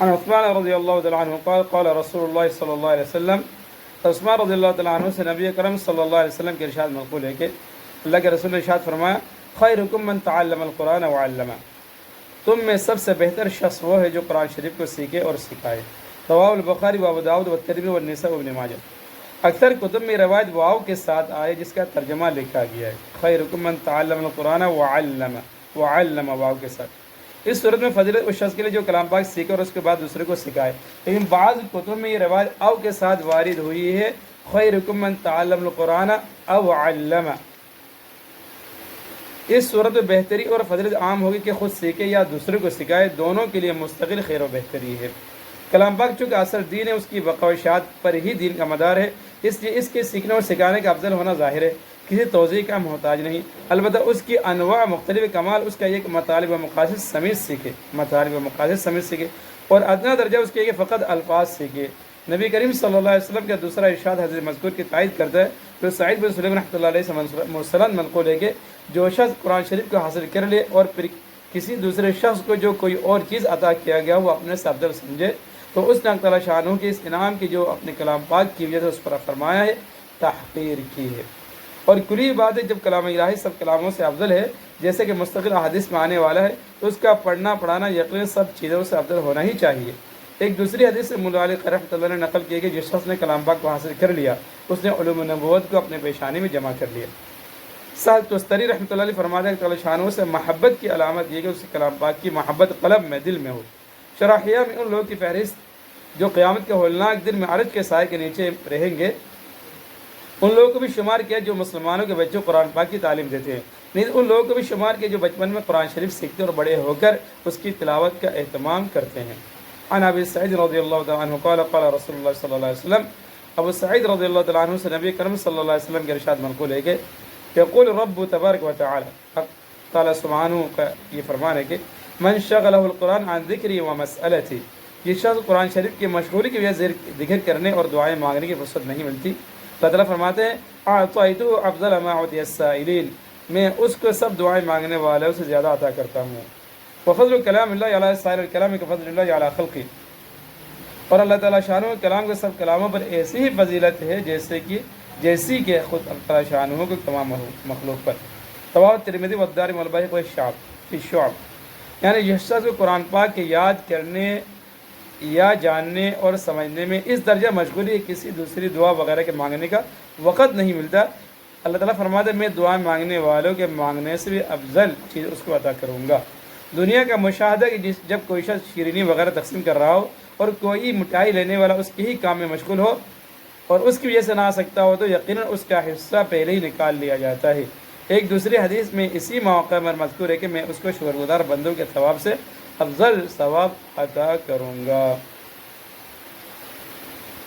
عن عثمان رضی اللہ تعالیٰ عنہ قال قال رسول اللہ صلی اللہ علیہ وسلم، عثمان رضی اللہ تعالیٰ عنہ سے نبی اکرم صلی اللہ علیہ وسلم کے ارشاد منقول ہے کہ اللہ کے رسول نے ارشاد فرمایا، خیرکم من تعلم القرآن وعلمہ، تم میں سب سے بہتر شخص وہ ہے جو قرآن شریف کو سیکھے اور سکھائے۔ رواه البخاری و ابو داؤد والترمذی والنسائی وابن ماجہ۔ اکثر کتب میں روایت واو کے ساتھ آئے جس کا ترجمہ لکھا گیا ہے، خیرکم من تعلم القرآن وعلم واو کے ساتھ۔ اس صورت میں فضیلت اس شخص کے لیے جو کلام پاک سیکھے اور اس کے بعد دوسرے کو سکھائے، لیکن بعض کتب میں یہ روایت او کے ساتھ وارد ہوئی ہے، خیرکم من تعلم القرآن او علم۔ اس صورت میں بہتری اور فضیلت عام ہوگی کہ خود سیکھے یا دوسرے کو سکھائے، دونوں کے لیے مستقل خیر و بہتری ہے۔ کلام پاک چونکہ اصل دین ہے، اس کی بقا و اشاعت پر ہی دین کا مدار ہے، اس لیے اس کے سیکھنے اور سکھانے کا افضل ہونا ظاہر ہے، کسی توضیح کا محتاج نہیں۔ البتہ اس کی انواع مختلف کمال اس کا ایک مطالب و مقاصد سمیت سیکھے اور ادنا درجہ اس کے ایک فقط الفاظ سیکھے۔ نبی کریم صلی اللہ علیہ وسلم کا دوسرا ارشاد حضرت مذکور کی تائید کرتا ہے، جو سعید بن سلیم رحمۃ اللہ علیہ سے مرسلاً منقول ہے کہ جو شخص قرآن شریف کو حاصل کر لے اور پھر کسی دوسرے شخص کو جو کوئی اور چیز عطا کیا گیا وہ اپنے سے افضل سمجھے، تو اس نے اللہ تعالیٰ شانہ کی اس انعام کی جو اپنے کلام پاک کی وجہ سے اس پر فرمایا ہے، تحقیر کی ہے۔ اور کلی بات ہے، جب کلام الہی سب کلاموں سے افضل ہے، جیسے کہ مستقل احادیث میں آنے والا ہے، تو اس کا پڑھنا پڑھانا یقین سب چیزوں سے افضل ہونا ہی چاہیے۔ ایک دوسری حدیث سے مولا علی رحمۃ اللہ نے نقل کی کہ جس شخص نے کلام پاک کو حاصل کر لیا اس نے علوم نبوت کو اپنے پیشانی میں جمع کر لیا۔ سہل تستری رحمۃ اللہ علیہ فرماتے ہیں کہ تعالیٰ شانوں سے محبت کی علامت یہ کہ اس کلام پاک کی محبت قلب میں، دل میں ہو۔ شرحیہ میں ان لوگوں کی فہرست جو قیامت کے ہولناک دن میں عرش کے سائے کے نیچے رہیں گے، ان لوگوں کو بھی شمار کیا جو مسلمانوں کے بچوں کو قرآن پاک کی تعلیم دیتے ہیں، نہیں ان لوگوں کو بھی شمار کیا جو بچپن میں قرآن شریف سیکھتے اور بڑے ہو کر اس کی تلاوت کا اہتمام کرتے ہیں۔ عن ابی سعید رضی اللہ تعالیٰ عنہ قال قال رسول اللہ صلی اللہ علیہ وسلم، ابو سعید رضی اللہ تعالیٰ عنہ سے نبی کرم صلی اللہ علیہ وسلم کے ارشاد منقول ہے کہ یقول رب تبارک و تعالی، حق تعالیٰ سبحانہ کا یہ فرمان ہے کہ من شغلہ القرآن عن ذکری و مسئلتی، یہ شخص قرآن شریف کی مشغولی کی وجہ سے ذکر کرنے اور دعائیں مانگنے کی فرصت نہیں ملتی، اللہ تعالیٰ فرماتے ہیں اعطیتہ افضل ما اعطی السائلین، میں اس کو سب دعائیں مانگنے والوں سے زیادہ عطا کرتا ہوں۔ وفضل کلام اللہ علی سائر الکلام کفضل اللہ علی خلقہ، اور اللہ تعالیٰ شانہ کلام کے سب کلاموں پر ایسی ہی فضیلت ہے جیسی کہ خود اللہ تعالیٰ شانہ کو تمام مخلوق پر۔ رواه ترمذی والدارمی والبیہقی فی الشعب، یعنی یہ شخص کو قرآن پاک کے یاد کرنے یا جاننے اور سمجھنے میں اس درجہ مشغولی ہے کسی دوسری دعا وغیرہ کے مانگنے کا وقت نہیں ملتا۔ اللہ تعالیٰ فرماتے ہیں میں دعا مانگنے والوں کے مانگنے سے بھی افضل چیز اس کو عطا کروں گا۔ دنیا کا مشاہدہ کہ جب کوئی شخص شیرینی وغیرہ تقسیم کر رہا ہو اور کوئی مٹھائی لینے والا اس کے ہی کام میں مشغول ہو اور اس کی وجہ سے نہ آ سکتا ہو تو یقیناً اس کا حصہ پہلے ہی نکال لیا جاتا ہے۔ ایک دوسری حدیث میں اسی موقع پر مذکور ہے کہ میں اس کو شکر گزار بندوں کے ثواب سے افضل ثواب عطا کروں گا۔